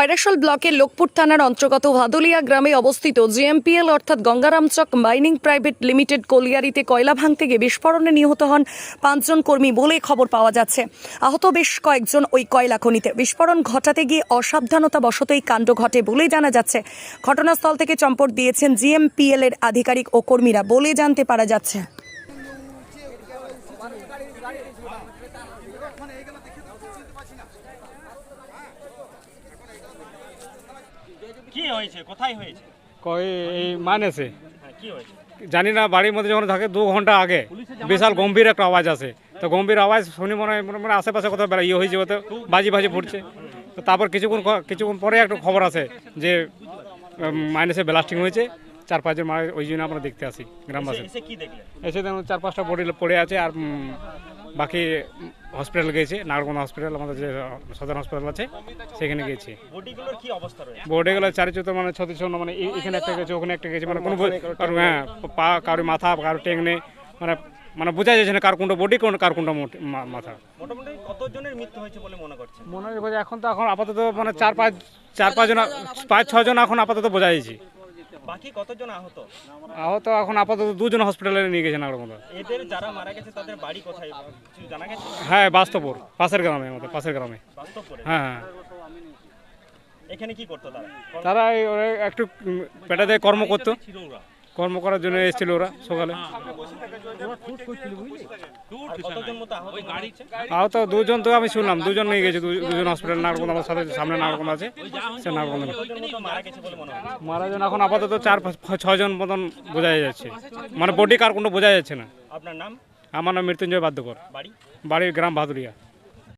খয়রাশোল ব্লকের লোকপুর থানার অন্তর্গত ভাদুলিয়া গ্রামে অবস্থিত জিএমপিএল অর্থাৎ গঙ্গারামচক মাইনিং প্রাইভেট লিমিটেড কলিয়ারিতে কয়লা ভাঙতে গিয়ে বিস্ফোরণে নিহত হন 5 জন কর্মী বলে খবর পাওয়া যাচ্ছে। আহত বেশ কয়েকজন ওই কয়লা খনিতে। বিস্ফোরণ ঘটাতে গিয়ে অসাবধানতাবশত এই কাণ্ড ঘটে বলে জানা যাচ্ছে। ঘটনাস্থল থেকে চম্পট দিয়েছেন জিএমপিএল এর আধিকারিক ও কর্মীরা বলে জানতে পারা যাচ্ছে। কি হয়েছে, কোথায় হয়েছে? এই মানেছে কি হয়েছে জানি না। বাড়ির মধ্যে যখন থাকে 2 ঘন্টা আগে বিশাল গম্ভীর একটা আওয়াজ আসে। তো গম্ভীর আওয়াজ শুনি মনে হয় মানে আশেপাশে কোথাও ইয়ে হয়েছে, তো বাজি ফুটছে। তো তারপর কিছুক্ষণ পরে একটা খবর আছে যে মাইনাসে ব্লাস্টিং হয়েছে, 4-5 জন মারা। ওই জন্য আমরা দেখতে আসি গ্রামবাসী। এসে দেখুন 4-5টা বডি পড়ে আছে, আর বাকি হসপিটাল গেছে, নাগরকোনা হসপিটাল, আমাদের যে সদর হাসপাতাল আছে সেখানে গেছি। বডিগুলো চারিচুত মানে ছত্রিশ, মানে এখানে একটা গেছে, ওখানে একটা গেছে, মানে কোনো হ্যাঁ পা, কারোর মাথা, কারোর টেক নেই, মানে বোঝা যাচ্ছে না কার কোনটা বডি, কার কোনটা মাথা। মোটামুটি কতজনের মৃত্যু হয়েছে বলে মনে করছেন? মনে হয় এখন আপাতত মানে 4-5 জন, 5-6 জন এখন আপাতত বোঝা যাচ্ছে। বাকি কতজন আহত? এখন আপাতত 2 জন হসপিটালে নিয়ে গেছে নাগরকোনা। এদের যারা মারা গেছে তাদের বাড়ি কোথায় কিছু জানা গেছে? হ্যাঁ, বাস্তবপুর, পাশের গ্রামে, আমাদের পাশের গ্রামে। বাস্তবপুরে? হ্যাঁ। এখানে কি করতো তারা? তারা একটু পেটাতে কর্ম করার জন্য এসেছিল ওরা সকালে। কতজন মতো আহত? আহত 2 জন তো আমি শুনলাম, 2 জন নিয়ে গেছে, 2 জন হসপিটাল নাগরকোনা, আমার সাথে সামনে নাগরকোনা আছে, সে নাগরকোনা। মারা গেছে বলে মনে হয়? মারা জন এখন আপাতত 4-6 জন মতন বোঝা যাচ্ছে, মানে বডি কার কোনো বোঝা যাচ্ছে না। আপনার নাম? আমার নাম মৃত্যুঞ্জয় বাদ্যকর, বাড়ি? বাড়ির গ্রাম ভাদুরিয়া।